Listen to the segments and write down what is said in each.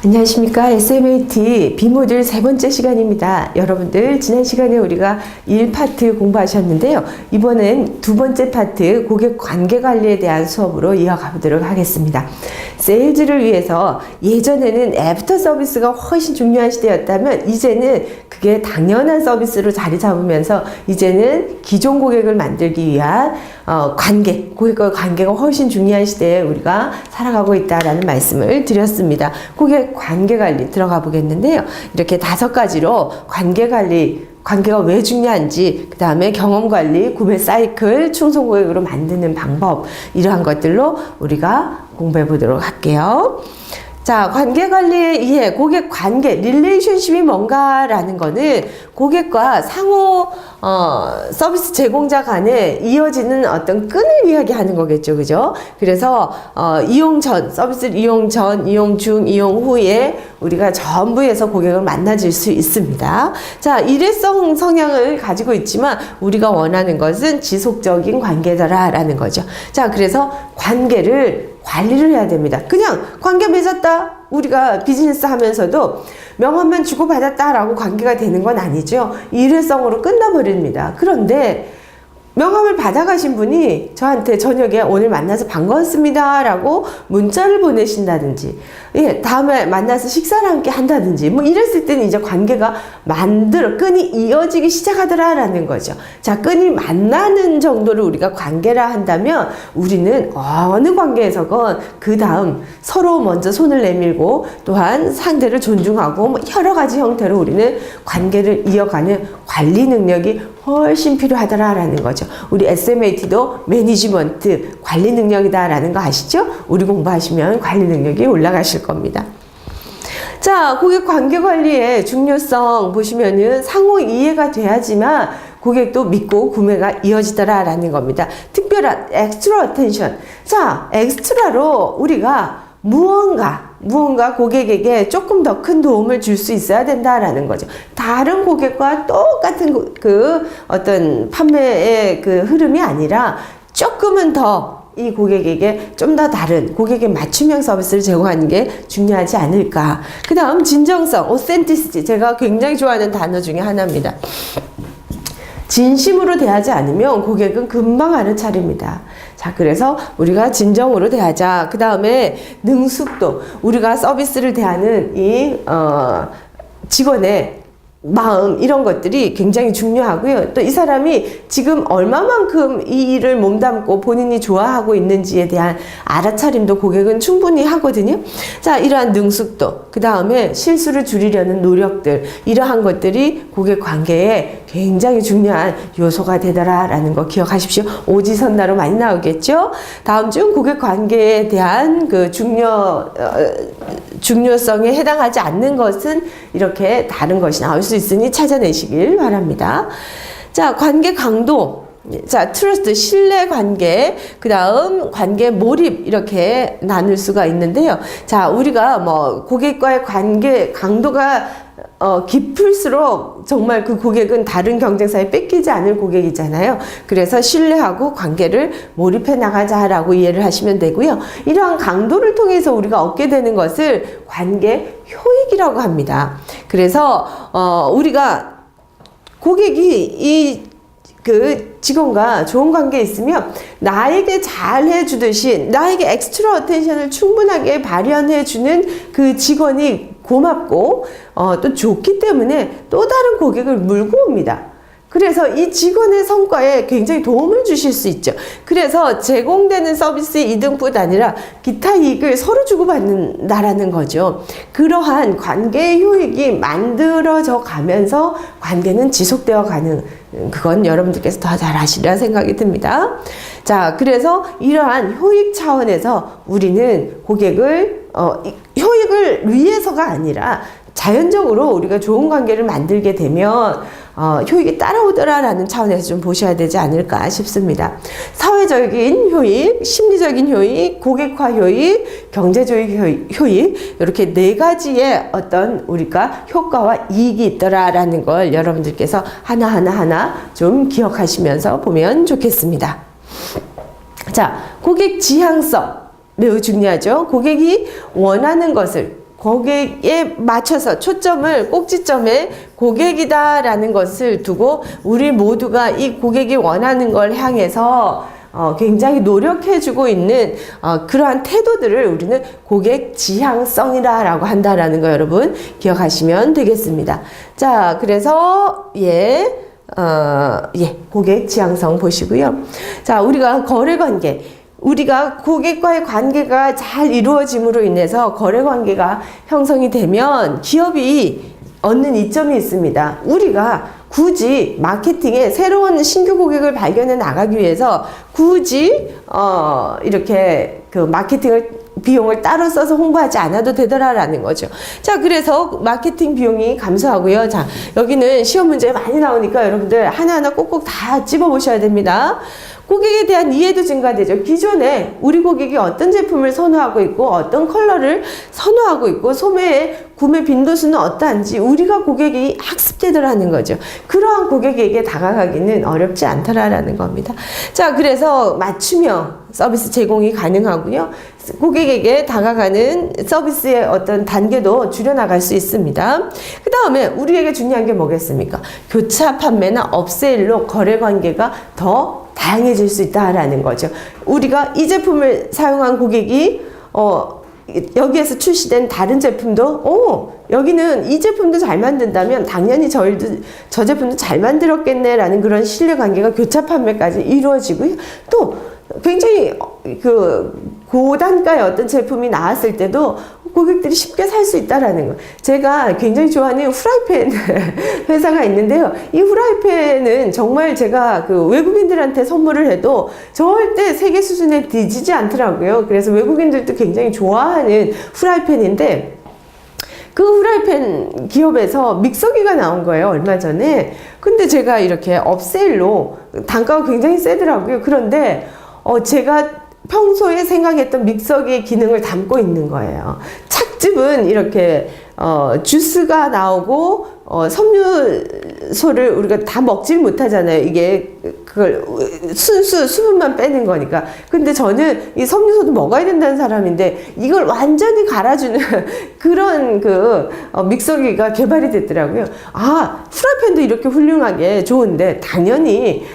안녕하십니까. SMAT 비모듈 세 번째 시간입니다. 여러분들 지난 시간에 우리가 1파트 공부하셨는데요. 이번엔 두 번째 파트 고객 관계 관리에 대한 수업으로 이어가 보도록 하겠습니다. 세일즈를 위해서 예전에는 애프터 서비스가 훨씬 중요한 시대였다면 이제는 그게 당연한 서비스로 자리 잡으면서 이제는 기존 고객을 만들기 위한 고객과의 관계가 훨씬 중요한 시대에 우리가 살아가고 있다라는 말씀을 드렸습니다. 고객 관계 관리 들어가 보겠는데요. 이렇게 5가지로 관계가 왜 중요한지, 그 다음에 경험 관리, 구매 사이클, 충성 고객으로 만드는 방법, 이러한 것들로 우리가 공부해 보도록 할게요. 자, 관계 관리의 이해, 고객 관계, 릴레이션십이 뭔가라는 거는 고객과 상호 서비스 제공자 간에 이어지는 어떤 끈을 이야기하는 거겠죠, 그죠? 그래서 이용 전, 서비스를 이용 전, 이용 중, 이용 후에 우리가 전부에서 고객을 만나줄 수 있습니다. 자, 일회성 성향을 가지고 있지만 우리가 원하는 것은 지속적인 관계다라는 거죠. 자, 그래서 관계를 관리를 해야 됩니다. 그냥 관계 맺었다, 우리가 비즈니스 하면서도 명함만 주고받았다라고 관계가 되는 건 아니죠. 일회성으로 끝나버립니다. 그런데 명함을 받아가신 분이 저한테 저녁에 오늘 만나서 반가웠습니다 라고 문자를 보내신다든지, 다음에 만나서 식사를 함께 한다든지, 이랬을 때는 이제 관계가 끈이 이어지기 시작하더라 라는 거죠. 자, 끈이 만나는 정도를 우리가 관계라 한다면 우리는 어느 관계에서건 그 다음 서로 먼저 손을 내밀고 또한 상대를 존중하고 여러 가지 형태로 우리는 관계를 이어가는 관리 능력이 훨씬 필요하다라는 거죠. 우리 SMAT도 매니지먼트 관리 능력이다라는 거 아시죠? 우리 공부하시면 관리 능력이 올라가실 겁니다. 자, 고객 관계 관리의 중요성 보시면은 상호 이해가 돼야지만 고객도 믿고 구매가 이어지더라라는 겁니다. 특별한 엑스트라 어텐션. 자, 엑스트라로 우리가 무언가 고객에게 조금 더 큰 도움을 줄 수 있어야 된다라는 거죠. 다른 고객과 똑같은 그 어떤 판매의 그 흐름이 아니라 조금은 더 이 고객에게 좀 더 다른 고객의 맞춤형 서비스를 제공하는 게 중요하지 않을까. 그 다음 진정성, authenticity. 제가 굉장히 좋아하는 단어 중에 하나입니다. 진심으로 대하지 않으면 고객은 금방 알아차립니다. 자, 그래서 우리가 진정으로 대하자. 그 다음에 능숙도. 우리가 서비스를 대하는 이 직원의 마음, 이런 것들이 굉장히 중요하고요. 또 이 사람이 지금 얼마만큼 이 일을 몸담고 본인이 좋아하고 있는지에 대한 알아차림도 고객은 충분히 하거든요. 자, 이러한 능숙도, 그 다음에 실수를 줄이려는 노력들, 이러한 것들이 고객 관계에 굉장히 중요한 요소가 되더라라는 거 기억하십시오. 오지선다로 많이 나오겠죠. 다음 중 고객 관계에 대한 그 중요성에 해당하지 않는 것은 이렇게 다른 것이 나올 수 있으니 찾아내시길 바랍니다. 자, 관계 강도. 자, 트러스트, 신뢰 관계, 그 다음 관계 몰입, 이렇게 나눌 수가 있는데요. 자, 우리가 고객과의 관계 강도가 깊을수록 정말 그 고객은 다른 경쟁사에 뺏기지 않을 고객이잖아요. 그래서 신뢰하고 관계를 몰입해 나가자라고 이해를 하시면 되고요. 이러한 강도를 통해서 우리가 얻게 되는 것을 관계 효익이라고 합니다. 그래서 우리가 고객이 그 직원과 좋은 관계에 있으면 나에게 잘 해주듯이 나에게 엑스트라 어텐션을 충분하게 발현해주는 그 직원이 고맙고 또 좋기 때문에 또 다른 고객을 물고 옵니다. 그래서 이 직원의 성과에 굉장히 도움을 주실 수 있죠. 그래서 제공되는 서비스의 이득뿐 아니라 기타 이익을 서로 주고받는다라는 거죠. 그러한 관계의 효익이 만들어져 가면서 관계는 지속되어 가는, 그건 여러분들께서 더 잘 아시리라 생각이 듭니다. 자, 그래서 이러한 효익 차원에서 우리는 고객을 효익을 위해서가 아니라 자연적으로 우리가 좋은 관계를 만들게 되면 효익이 따라오더라라는 차원에서 좀 보셔야 되지 않을까 싶습니다. 사회적인 효익, 심리적인 효익, 고객화 효익, 경제적 효익, 이렇게 4가지의 어떤 우리가 효과와 이익이 있더라라는 걸 여러분들께서 하나하나 좀 기억하시면서 보면 좋겠습니다. 자, 고객 지향성 매우 중요하죠. 고객이 원하는 것을 고객에 맞춰서 초점을 꼭지점에 고객이다라는 것을 두고 우리 모두가 이 고객이 원하는 걸 향해서 굉장히 노력해주고 있는 그러한 태도들을 우리는 고객 지향성이라고 한다라는 거 여러분 기억하시면 되겠습니다. 자, 그래서 고객 지향성 보시고요. 자, 우리가 거래 관계. 우리가 고객과의 관계가 잘 이루어짐으로 인해서 거래 관계가 형성이 되면 기업이 얻는 이점이 있습니다. 우리가 굳이 마케팅에 새로운 신규 고객을 발견해 나가기 위해서 굳이 이렇게 그 마케팅을 비용을 따로 써서 홍보하지 않아도 되더라라는 거죠. 자, 그래서 마케팅 비용이 감소하고요. 자, 여기는 시험 문제 많이 나오니까 여러분들 하나하나 꼭꼭 다 찝어보셔야 됩니다. 고객에 대한 이해도 증가되죠. 기존에 우리 고객이 어떤 제품을 선호하고 있고 어떤 컬러를 선호하고 있고 소매의 구매 빈도수는 어떠한지 우리가 고객이 학습되더라는 거죠. 그러한 고객에게 다가가기는 어렵지 않더라라는 겁니다. 자, 그래서 맞춤형 서비스 제공이 가능하고요. 고객에게 다가가는 서비스의 어떤 단계도 줄여나갈 수 있습니다. 그 다음에 우리에게 중요한 게 뭐겠습니까? 교차 판매나 업세일로 거래 관계가 더 다양해질 수 있다라는 거죠. 우리가 이 제품을 사용한 고객이 여기에서 출시된 다른 제품도 여기는 이 제품도 잘 만든다면 당연히 저 제품도 잘 만들었겠네라는 그런 신뢰관계가 교차 판매까지 이루어지고요. 또 굉장히 고단가의 어떤 제품이 나왔을 때도 고객들이 쉽게 살 수 있다라는 거. 제가 굉장히 좋아하는 후라이팬 회사가 있는데요. 이 후라이팬은 정말 제가 외국인들한테 선물을 해도 절대 세계 수준에 뒤지지 않더라고요. 그래서 외국인들도 굉장히 좋아하는 후라이팬인데 그 후라이팬 기업에서 믹서기가 나온 거예요, 얼마 전에. 근데 제가 이렇게 업세일로 단가가 굉장히 세더라고요. 그런데 제가 평소에 생각했던 믹서기의 기능을 담고 있는 거예요. 착즙은 이렇게 주스가 나오고 섬유소를 우리가 다 먹질 못하잖아요. 이게 그걸 수분만 빼는 거니까. 근데 저는 이 섬유소도 먹어야 된다는 사람인데 이걸 완전히 갈아주는 그런 믹서기가 개발이 됐더라고요. 아, 프라이팬도 이렇게 훌륭하게 좋은데 당연히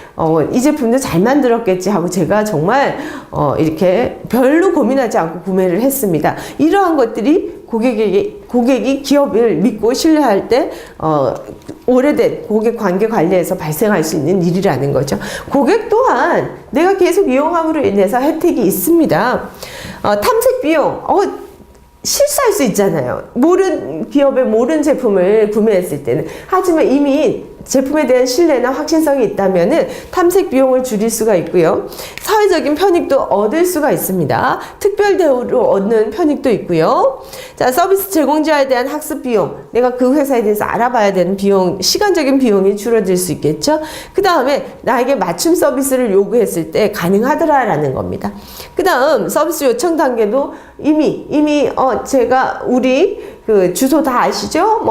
이 제품도 잘 만들었겠지 하고 제가 정말 이렇게 별로 고민하지 않고 구매를 했습니다. 이러한 것들이 고객이 기업을 믿고 신뢰할 때 오래된 고객 관계 관리에서 발생할 수 있는 일이라는 거죠. 고객 또한 내가 계속 이용함으로 인해서 혜택이 있습니다. 탐색 비용 실수할 수 있잖아요. 기업의 모르는 제품을 구매했을 때는. 하지만 이미 제품에 대한 신뢰나 확신성이 있다면은 탐색 비용을 줄일 수가 있고요. 사회적인 편익도 얻을 수가 있습니다. 특별 대우로 얻는 편익도 있고요. 자, 서비스 제공자에 대한 학습 비용, 내가 그 회사에 대해서 알아봐야 되는 비용, 시간적인 비용이 줄어들 수 있겠죠. 그 다음에 나에게 맞춤 서비스를 요구했을 때 가능하더라라는 겁니다. 그 다음 서비스 요청 단계도 이미 제가 우리 주소 다 아시죠?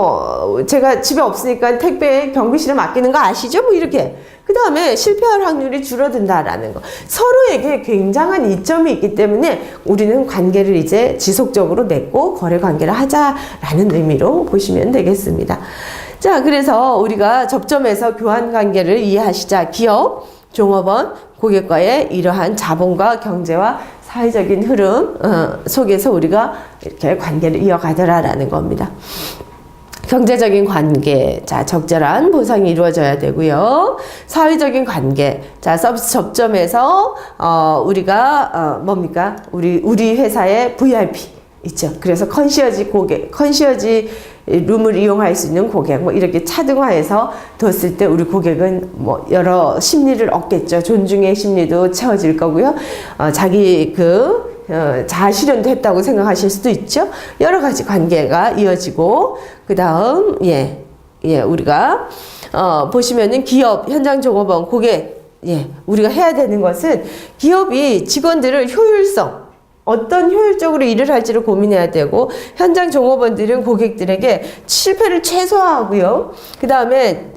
제가 집에 없으니까 택배 경비실에 맡기는 거 아시죠? 이렇게. 그 다음에 실패할 확률이 줄어든다라는 거. 서로에게 굉장한 이점이 있기 때문에 우리는 관계를 이제 지속적으로 맺고 거래 관계를 하자라는 의미로 보시면 되겠습니다. 자, 그래서 우리가 접점에서 교환 관계를 이해하시자. 기업, 종업원, 고객과의 이러한 자본과 경제와 사회적인 흐름 속에서 우리가 이렇게 관계를 이어가더라라는 겁니다. 경제적인 관계, 자, 적절한 보상이 이루어져야 되고요. 사회적인 관계, 자, 서비스 접점에서 우리가 뭡니까? 우리 회사의 VIP 있죠. 그래서 컨시어지 룸을 이용할 수 있는 고객, 이렇게 차등화해서 뒀을 때 우리 고객은 여러 심리를 얻겠죠. 존중의 심리도 채워질 거고요. 자기 자아 실현도 했다고 생각하실 수도 있죠. 여러 가지 관계가 이어지고, 그 다음, 우리가, 보시면은 기업, 현장 종업원, 고객, 우리가 해야 되는 것은 기업이 직원들을 어떤 효율적으로 일을 할지를 고민해야 되고, 현장 종업원들은 고객들에게 실패를 최소화하고요. 그 다음에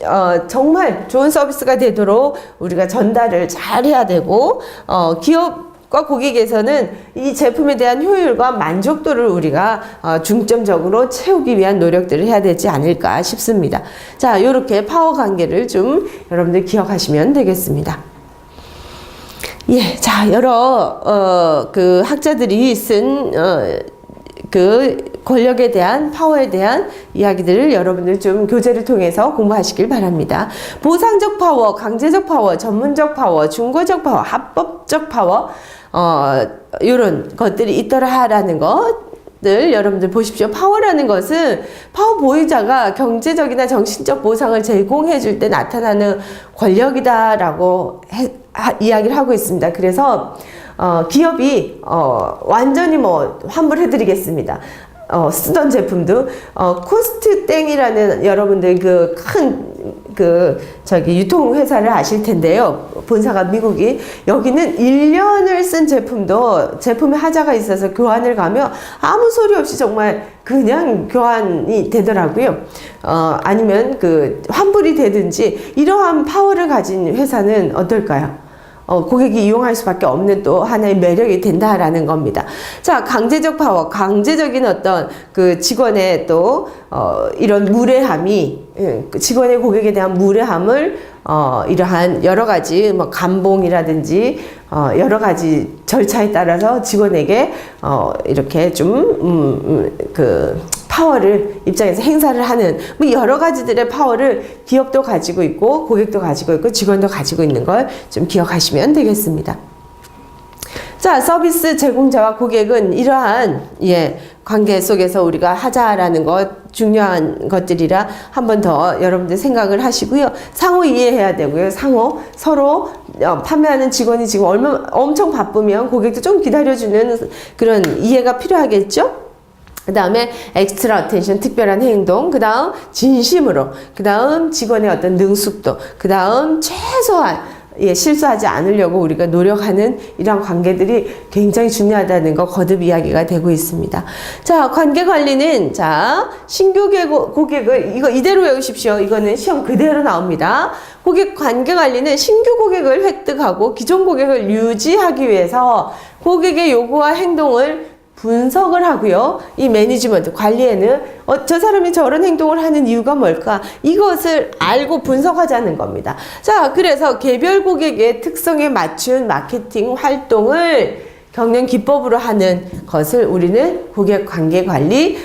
정말 좋은 서비스가 되도록 우리가 전달을 잘 해야 되고, 기업 기업과 고객에서는 이 제품에 대한 효율과 만족도를 우리가 중점적으로 채우기 위한 노력들을 해야 되지 않을까 싶습니다. 자, 요렇게 파워 관계를 좀 여러분들 기억하시면 되겠습니다. 예, 자, 여러 그 학자들이 쓴 그 권력에 대한 파워에 대한 이야기들을 여러분들 좀 교재를 통해서 공부하시길 바랍니다. 보상적 파워, 강제적 파워, 전문적 파워, 중고적 파워, 합법적 파워, 이런 것들이 있더라라는 것들 여러분들 보십시오. 파워라는 것은 파워 보유자가 경제적이나 정신적 보상을 제공해 줄 때 나타나는 권력이다라고 이야기를 하고 있습니다. 그래서 기업이 완전히 뭐 환불해 드리겠습니다. 쓰던 제품도 코스트 땡이라는 여러분들 그 큰 저기 유통회사를 아실 텐데요. 본사가 미국이 여기는 1년을 쓴 제품도 제품에 하자가 있어서 교환을 가면 아무 소리 없이 정말 그냥 교환이 되더라고요. 아니면 그 환불이 되든지 이러한 파워를 가진 회사는 어떨까요? 고객이 이용할 수밖에 없는 또 하나의 매력이 된다라는 겁니다. 자, 강제적 파워, 강제적인 어떤 그 직원의 또, 이런 무례함이, 직원의 고객에 대한 무례함을, 이러한 여러 가지, 뭐, 감봉이라든지, 여러 가지 절차에 따라서 직원에게, 이렇게 좀, 파워를 입장에서 행사를 하는 뭐 여러 가지들의 파워를 기업도 가지고 있고 고객도 가지고 있고 직원도 가지고 있는 걸 좀 기억하시면 되겠습니다. 자, 서비스 제공자와 고객은 이러한 관계 속에서 우리가 하자라는 것 중요한 것들이라 한 번 더 여러분들 생각을 하시고요. 상호 이해해야 되고요. 상호 서로 판매하는 직원이 지금 엄청 바쁘면 고객도 좀 기다려주는 그런 이해가 필요하겠죠? 그 다음에 엑스트라 어텐션, 특별한 행동, 그 다음 진심으로, 그 다음 직원의 어떤 능숙도, 그 다음 최소한 실수하지 않으려고 우리가 노력하는 이런 관계들이 굉장히 중요하다는 거 거듭 이야기가 되고 있습니다. 자, 관계 관리는 자, 신규 고객을 이거 이대로 외우십시오. 이거는 시험 그대로 나옵니다. 고객 관계 관리는 신규 고객을 획득하고 기존 고객을 유지하기 위해서 고객의 요구와 행동을 분석을 하고요. 이 매니지먼트, 관리에는 저 사람이 저런 행동을 하는 이유가 뭘까? 이것을 알고 분석하자는 겁니다. 자, 그래서 개별 고객의 특성에 맞춘 마케팅 활동을 경영 기법으로 하는 것을 우리는 고객 관계 관리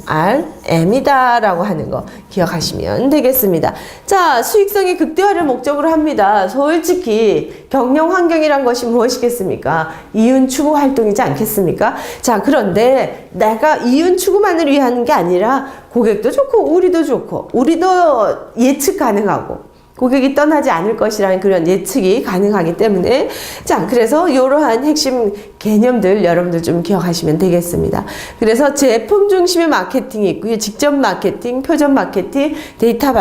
CRM이다 라고 하는 거 기억하시면 되겠습니다. 자, 수익성의 극대화를 목적으로 합니다. 솔직히 경영 환경이란 것이 무엇이겠습니까? 이윤 추구 활동이지 않겠습니까? 자, 그런데 내가 이윤 추구만을 위한 게 아니라 고객도 좋고 우리도 좋고 우리도 예측 가능하고 고객이 떠나지 않을 것이라는 그런 예측이 가능하기 때문에 자, 그래서 이러한 핵심 개념들 여러분들 좀 기억하시면 되겠습니다. 그래서 제품 중심의 마케팅이 있고요. 직접 마케팅, 표전 마케팅, 데이터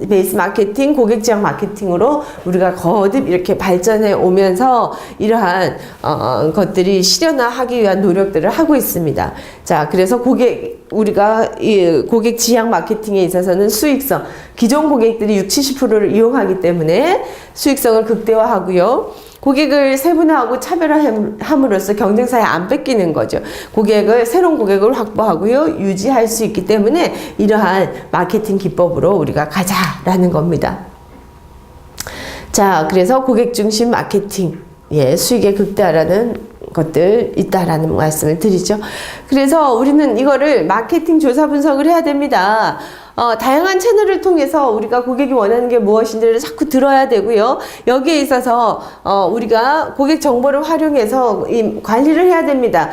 베이스 마케팅, 고객 지향 마케팅으로 우리가 거듭 이렇게 발전해 오면서 이러한 것들이 실현화하기 위한 노력들을 하고 있습니다. 자, 그래서 우리가 이 고객 지향 마케팅에 있어서는 수익성, 기존 고객들이 60~70%를 이용하기 때문에 수익성을 극대화하고요. 고객을 세분화하고 차별화함으로써 경쟁사에 안 뺏기는 거죠. 새로운 고객을 확보하고요. 유지할 수 있기 때문에 이러한 마케팅 기법으로 우리가 가자라는 겁니다. 자, 그래서 고객 중심 마케팅, 수익의 극대화라는 것들 있다라는 말씀을 드리죠. 그래서 우리는 이거를 마케팅 조사 분석을 해야 됩니다. 다양한 채널을 통해서 우리가 고객이 원하는 게 무엇인지를 자꾸 들어야 되고요. 여기에 있어서 우리가 고객 정보를 활용해서 이 관리를 해야 됩니다.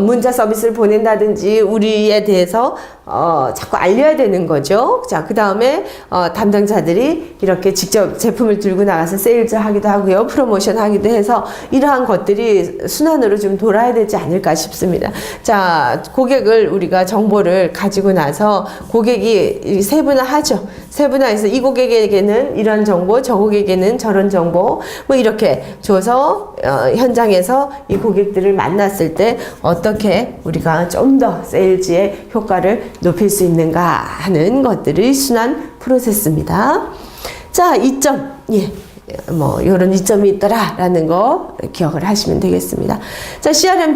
문자 서비스를 보낸다든지 우리에 대해서 자꾸 알려야 되는 거죠. 자, 그 다음에 담당자들이 이렇게 직접 제품을 들고 나가서 세일즈 하기도 하고요. 프로모션 하기도 해서 이러한 것들이 순환으로 좀 돌아야 되지 않을까 싶습니다. 자, 고객을 우리가 정보를 가지고 나서 고객이 세분화하죠. 세분화해서 이 고객에게는 이런 정보, 저 고객에게는 저런 정보, 뭐 이렇게 줘서 현장에서 이 고객들을 만났을 때 어떻게 우리가 좀 더 세일즈의 효과를 높일 수 있는가 하는 것들이 순환 프로세스입니다. 자, 2점. 뭐 이런 이점이 있더라라는 거 기억을 하시면 되겠습니다. 자, CRM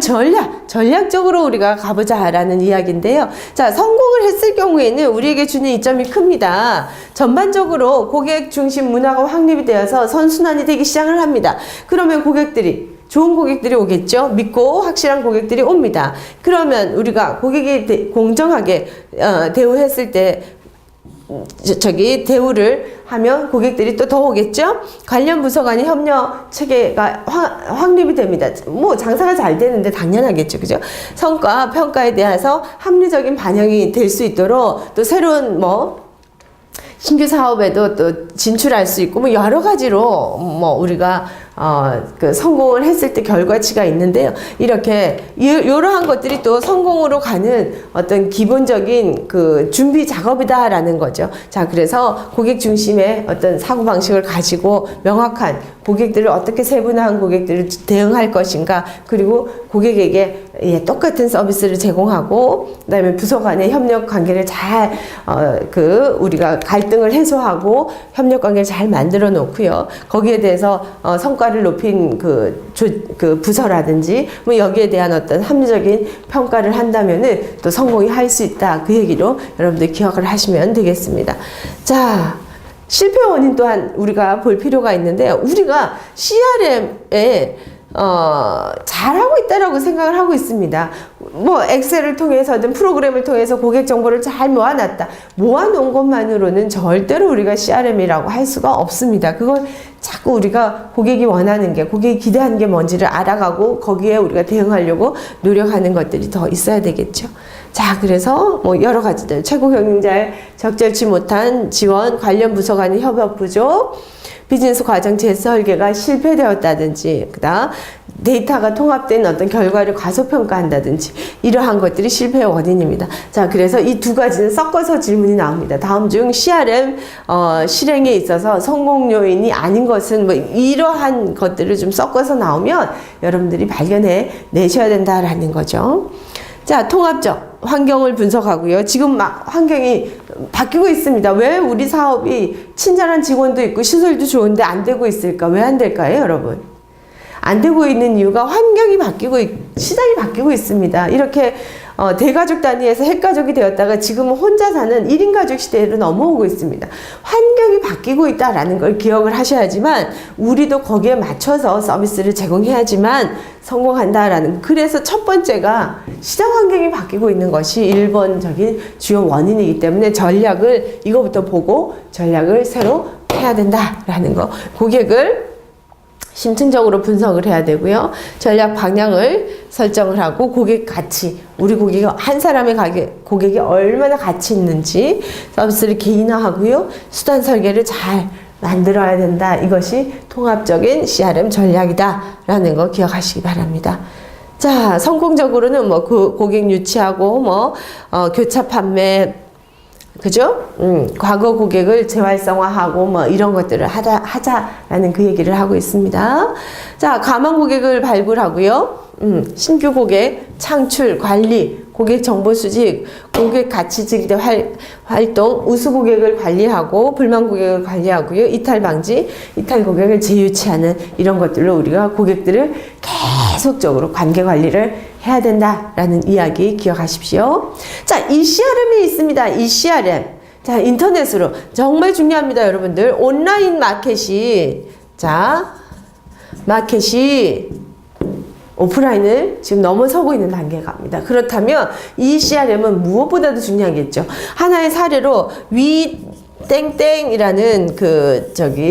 전략적으로 우리가 가보자라는 이야기인데요. 자, 성공을 했을 경우에는 우리에게 주는 이점이 큽니다. 전반적으로 고객 중심 문화가 확립이 되어서 선순환이 되기 시작을 합니다. 그러면 좋은 고객들이 오겠죠. 믿고 확실한 고객들이 옵니다. 그러면 우리가 고객이 공정하게 대우했을 때 대우를 하면 고객들이 또 더 오겠죠? 관련 부서 간의 협력 체계가 확립이 됩니다. 뭐, 장사가 잘 되는데 당연하겠죠. 그죠? 성과, 평가에 대해서 합리적인 반영이 될 수 있도록 또 새로운 신규 사업에도 또 진출할 수 있고, 여러 가지로, 우리가, 성공을 했을 때 결과치가 있는데요. 이렇게, 이러한 것들이 또 성공으로 가는 어떤 기본적인 준비 작업이다라는 거죠. 자, 그래서 고객 중심의 어떤 사고방식을 가지고 명확한 고객들을 어떻게 세분화한 고객들을 대응할 것인가, 그리고 고객에게 똑같은 서비스를 제공하고, 그 다음에 부서 간의 협력 관계를 잘, 우리가 갈등을 해소하고, 협력 관계를 잘 만들어 놓고요. 거기에 대해서, 성과를 높인 부서라든지, 여기에 대한 어떤 합리적인 평가를 한다면은 또 성공이 할 수 있다. 그 얘기로 여러분들 기억을 하시면 되겠습니다. 자, 실패 원인 또한 우리가 볼 필요가 있는데요. 우리가 CRM에 잘하고 있다라고 생각을 하고 있습니다. 엑셀을 통해서든 프로그램을 통해서 고객 정보를 잘 모아놨다. 모아놓은 것만으로는 절대로 우리가 CRM이라고 할 수가 없습니다. 그건 자꾸 우리가 고객이 원하는 게, 고객이 기대하는 게 뭔지를 알아가고 거기에 우리가 대응하려고 노력하는 것들이 더 있어야 되겠죠. 자, 그래서 여러 가지들, 최고 경영자의 적절치 못한 지원, 관련 부서 간의 협업 부족, 비즈니스 과정 재설계가 실패되었다든지, 그다음 데이터가 통합된 어떤 결과를 과소평가한다든지, 이러한 것들이 실패의 원인입니다. 자, 그래서 이 두 가지는 섞어서 질문이 나옵니다. 다음 중 CRM 실행에 있어서 성공 요인이 아닌 것은 이러한 것들을 좀 섞어서 나오면 여러분들이 발견해 내셔야 된다라는 거죠. 자, 통합적 환경을 분석하고요. 지금 환경이 바뀌고 있습니다. 왜 우리 사업이 친절한 직원도 있고 시설도 좋은데 안 되고 있을까? 왜 안 될까요, 여러분? 안 되고 있는 이유가 환경이 바뀌고, 시장이 바뀌고 있습니다. 이렇게 대가족 단위에서 핵가족이 되었다가 지금은 혼자 사는 1인 가족 시대로 넘어오고 있습니다. 환경이 바뀌고 있다라는 걸 기억을 하셔야지만 우리도 거기에 맞춰서 서비스를 제공해야지만 성공한다라는, 그래서 첫 번째가 시장 환경이 바뀌고 있는 것이 1번적인 주요 원인이기 때문에 이거부터 보고 전략을 새로 해야 된다라는 거. 고객을 심층적으로 분석을 해야 되고요. 전략 방향을 설정을 하고 고객 가치, 우리 고객이 한 사람의 고객이 얼마나 가치 있는지 서비스를 개인화하고요. 수단 설계를 잘 만들어야 된다. 이것이 통합적인 CRM 전략이다라는 거 기억하시기 바랍니다. 자, 성공적으로는 고객 유치하고 교차 판매, 그죠? 과거 고객을 재활성화하고 이런 것들을 하자라는 그 얘기를 하고 있습니다. 자, 가망 고객을 발굴하고요. 신규 고객 창출, 관리, 고객 정보 수집, 고객 가치 증대 활동, 우수 고객을 관리하고 불만 고객을 관리하고요. 이탈 방지, 이탈 고객을 재유치하는 이런 것들로 우리가 고객들을 계속적으로 관계 관리를 해야 된다라는 이야기 기억하십시오. 자, 이 CRM이 있습니다. 이 CRM. 자, 인터넷으로 정말 중요합니다, 여러분들. 온라인 마켓이 오프라인을 지금 넘어서고 있는 단계에 갑니다. 그렇다면 이 CRM은 무엇보다도 중요하겠죠. 하나의 사례로 땡땡이라는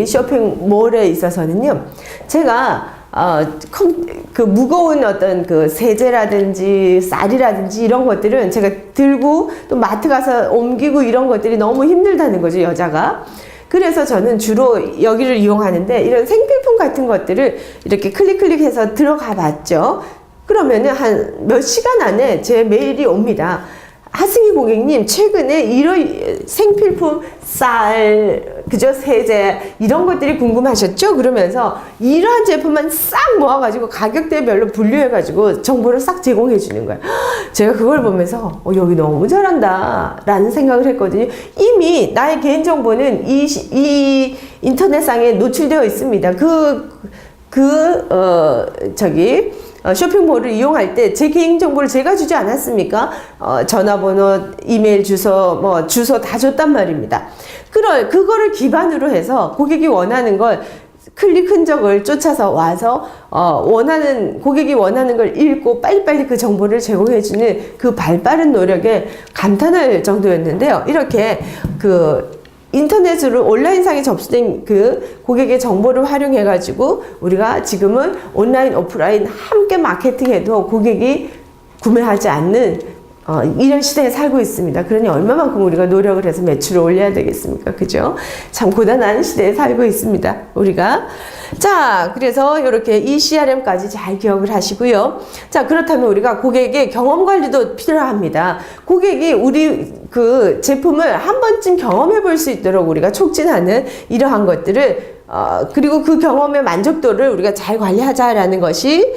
쇼핑몰에 있어서는요, 제가 무거운 어떤 세제라든지 쌀이라든지 이런 것들은 제가 들고 또 마트 가서 옮기고 이런 것들이 너무 힘들다는 거죠, 여자가. 그래서 저는 주로 여기를 이용하는데 이런 생필품 같은 것들을 이렇게 클릭해서 들어가 봤죠. 그러면은 한 몇 시간 안에 제 메일이 옵니다. 하승희 고객님, 최근에 이런 생필품 쌀, 그죠? 세제, 이런 것들이 궁금하셨죠? 그러면서 이러한 제품만 싹 모아가지고 가격대별로 분류해가지고 정보를 싹 제공해 주는 거예요. 제가 그걸 보면서 여기 너무 잘한다 라는 생각을 했거든요. 이미 나의 개인정보는 이 인터넷상에 노출되어 있습니다. 쇼핑몰을 이용할 때 제 개인정보를 제가 주지 않았습니까? 전화번호, 이메일 주소, 주소 다 줬단 말입니다. 그거를 기반으로 해서 고객이 원하는 걸 클릭 흔적을 쫓아서 와서 고객이 원하는 걸 읽고 빨리빨리 그 정보를 제공해주는 그 발빠른 노력에 감탄할 정도였는데요. 이렇게 인터넷으로 온라인상에 접수된 그 고객의 정보를 활용해가지고 우리가 지금은 온라인, 오프라인 함께 마케팅해도 고객이 구매하지 않는 이런 시대에 살고 있습니다. 그러니 얼마만큼 우리가 노력을 해서 매출을 올려야 되겠습니까? 그죠? 참 고단한 시대에 살고 있습니다. 우리가. 자, 그래서 이렇게 이 CRM까지 잘 기억을 하시고요. 자, 그렇다면 우리가 고객의 경험 관리도 필요합니다. 고객이 우리 그 제품을 한 번쯤 경험해 볼 수 있도록 우리가 촉진하는 이러한 것들을 그리고 그 경험의 만족도를 우리가 잘 관리하자라는 것이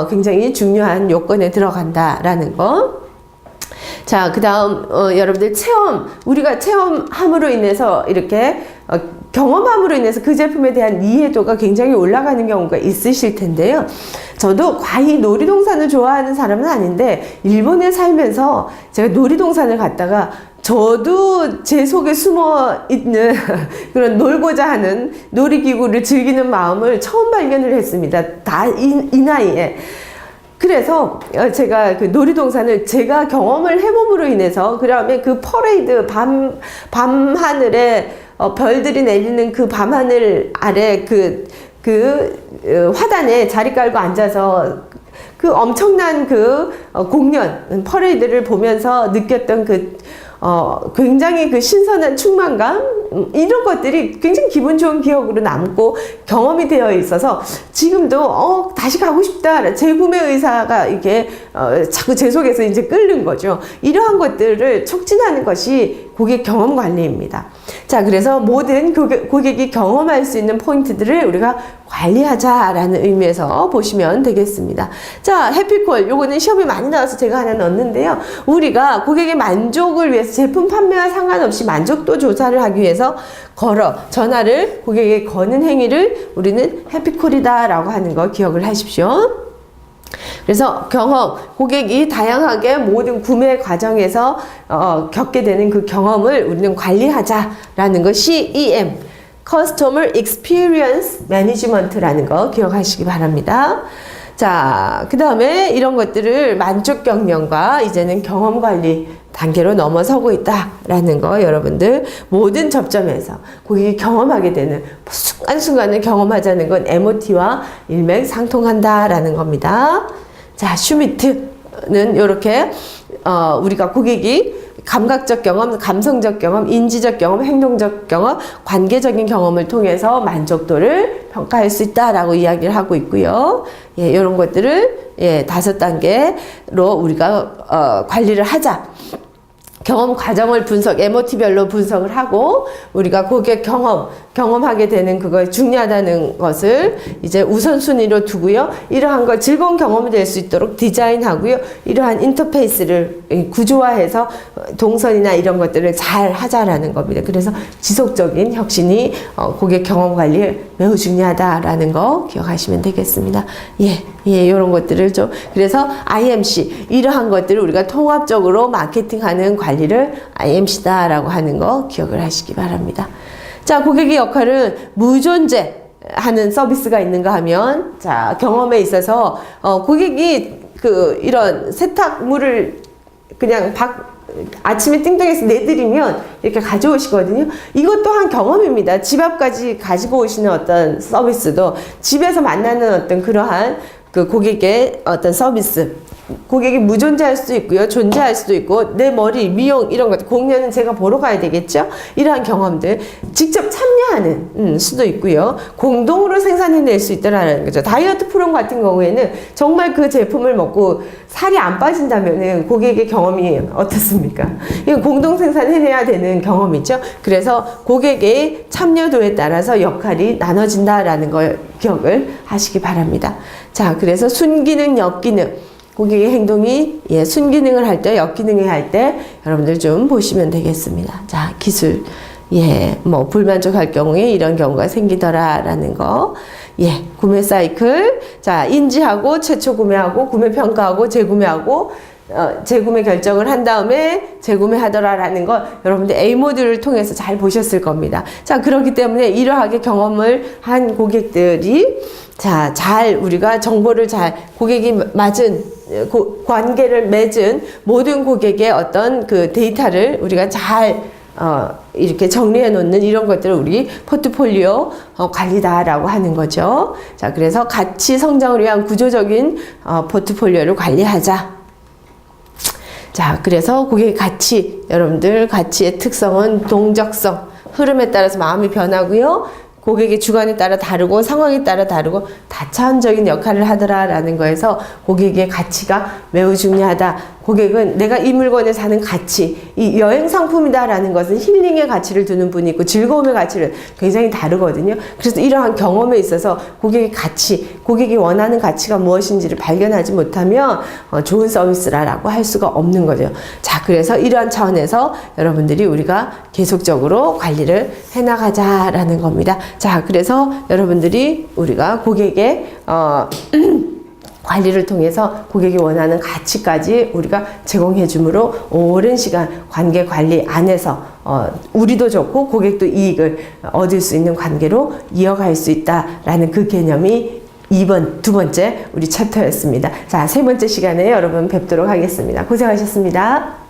굉장히 중요한 요건에 들어간다라는 거. 자, 그 다음, 여러분들 우리가 체험함으로 인해서 이렇게, 경험함으로 인해서 그 제품에 대한 이해도가 굉장히 올라가는 경우가 있으실 텐데요. 저도 과히 놀이동산을 좋아하는 사람은 아닌데, 일본에 살면서 제가 놀이동산을 갔다가 저도 제 속에 숨어 있는 그런 놀고자 하는 놀이기구를 즐기는 마음을 처음 발견을 했습니다. 이 나이에. 그래서 제가 그 놀이동산을 제가 경험을 해봄으로 인해서 그다음에 그 퍼레이드 밤 하늘에 별들이 내리는 그 밤하늘 아래 화단에 자리 깔고 앉아서 그 엄청난 공연 퍼레이드를 보면서 느꼈던 굉장히 신선한 충만감 이런 것들이 굉장히 기분 좋은 기억으로 남고 경험이 되어 있어서 지금도 다시 가고 싶다 재구매 의사가 이게 자꾸 제 속에서 이제 끓는 거죠. 이러한 것들을 촉진하는 것이 고객 경험 관리입니다. 자, 그래서 모든 고객이 경험할 수 있는 포인트들을 우리가 관리하자라는 의미에서 보시면 되겠습니다. 자, 해피콜 요거는 시험에 많이 나와서 제가 하나 넣었는데요. 우리가 고객의 만족을 위해서 제품 판매와 상관없이 만족도 조사를 하기 위해서 전화를 고객에게 거는 행위를 우리는 해피콜이다 라고 하는 거 기억을 하십시오. 그래서 고객이 다양하게 모든 구매 과정에서 겪게 되는 그 경험을 우리는 관리하자라는 거 CEM, Customer Experience Management라는 거 기억하시기 바랍니다. 자, 그 다음에 이런 것들을 만족 경영과 이제는 경험 관리 단계로 넘어서고 있다라는 거 여러분들 모든 접점에서 고객이 경험하게 되는 순간순간을 경험하자는 건 MOT와 일맥상통한다라는 겁니다. 자, 슈미트는 이렇게 우리가 고객이 감각적 경험, 감성적 경험, 인지적 경험, 행동적 경험, 관계적인 경험을 통해서 만족도를 평가할 수 있다라고 이야기를 하고 있고요. 예, 이런 것들을 5단계로 우리가 관리를 하자. 경험 과정을 MOT별로 분석을 하고 우리가 고객 경험하게 되는 그거에 중요하다는 것을 이제 우선순위로 두고요. 이러한 걸 즐거운 경험이 될 수 있도록 디자인하고요. 이러한 인터페이스를 구조화해서 동선이나 이런 것들을 잘 하자라는 겁니다. 그래서 지속적인 혁신이 고객 경험 관리에 매우 중요하다라는 거 기억하시면 되겠습니다. 이런 것들을 그래서 IMC, 이러한 것들을 우리가 통합적으로 마케팅하는 관리를 IMC다라고 하는 거 기억을 하시기 바랍니다. 자, 고객의 역할은 무존재하는 서비스가 있는가 하면, 자, 경험에 있어서, 고객이 이런 세탁물을 그냥 아침에 띵동해서 내드리면 이렇게 가져오시거든요. 이것 또한 경험입니다. 집 앞까지 가지고 오시는 어떤 서비스도 집에서 만나는 어떤 그러한 고객의 어떤 서비스, 고객이 무존재할 수도 있고요. 존재할 수도 있고, 내 머리, 미용, 이런 것, 공연은 제가 보러 가야 되겠죠? 이러한 경험들, 직접 참여하는 수도 있고요. 공동으로 생산해낼 수 있다라는 거죠. 다이어트 프롬 같은 경우에는 정말 그 제품을 먹고 살이 안 빠진다면은 고객의 경험이 어떻습니까? 이건 공동 생산해내야 되는 경험이죠. 그래서 고객의 참여도에 따라서 역할이 나눠진다라는 걸 기억을 하시기 바랍니다. 자, 그래서 순기능, 역기능. 고객의 행동이 순기능을 할 때, 역기능을 할 때 여러분들 좀 보시면 되겠습니다. 자, 기술. 뭐 불만족할 경우에 이런 경우가 생기더라라는 거. 구매 사이클. 자, 인지하고 최초 구매하고 구매 평가하고 재구매하고 재구매 결정을 한 다음에 재구매하더라라는 거 여러분들 A 모듈을 통해서 잘 보셨을 겁니다. 자, 그렇기 때문에 이러하게 경험을 한 고객들이 자, 잘 우리가 정보를 잘 고객이 맞은 관계를 맺은 모든 고객의 어떤 그 데이터를 우리가 잘 이렇게 정리해 놓는 이런 것들을 우리 포트폴리오 관리다라고 하는 거죠. 자, 그래서 가치 성장을 위한 구조적인 포트폴리오를 관리하자. 자, 그래서 고객의 가치, 여러분들 가치의 특성은 동적성, 흐름에 따라서 마음이 변하고요. 고객의 주관에 따라 다르고 상황에 따라 다르고 다차원적인 역할을 하더라라는 거에서 고객의 가치가 매우 중요하다. 고객은 내가 이 물건을 사는 가치, 이 여행 상품이다라는 것은 힐링의 가치를 두는 분이 있고 즐거움의 가치를 굉장히 다르거든요. 그래서 이러한 경험에 있어서 고객의 가치, 고객이 원하는 가치가 무엇인지를 발견하지 못하면 좋은 서비스라고 할 수가 없는 거죠. 자, 그래서 이러한 차원에서 여러분들이 우리가 계속적으로 관리를 해나가자라는 겁니다. 자, 그래서 여러분들이 우리가 고객의 관리를 통해서 고객이 원하는 가치까지 우리가 제공해 주므로 오랜 시간 관계 관리 안에서 우리도 좋고 고객도 이익을 얻을 수 있는 관계로 이어갈 수 있다라는 그 개념이 두 번째 우리 챕터였습니다. 자, 세 번째 시간에 여러분 뵙도록 하겠습니다. 고생하셨습니다.